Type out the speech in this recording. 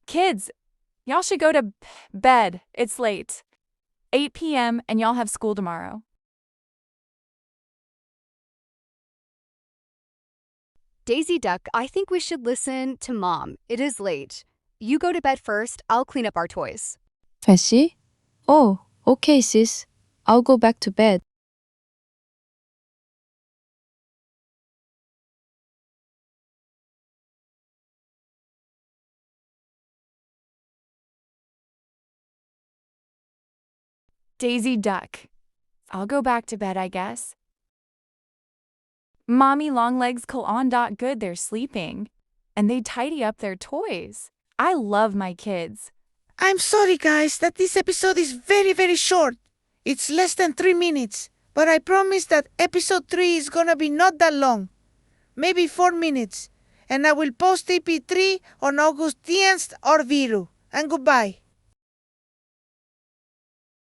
Kids, y'all should go to bed. It's late. 8 p.m. and y'all have school tomorrow. Daisy Duck, I think we should listen to Mom. It is late. You go to bed first. I'll clean up our toys. Bessie? Oh, okay, sis. I'll go back to bed. Daisy Duck. I'll go back to bed, I guess. Mommy Longlegs call on. Good, they're sleeping. And they tidy up their toys. I love my kids. I'm sorry, guys, that this episode is very, very short. It's less than 3 minutes. But I promise that episode 3 is gonna be not that long. Maybe 4 minutes. And I will post EP3 on August 10th or Viru. And goodbye.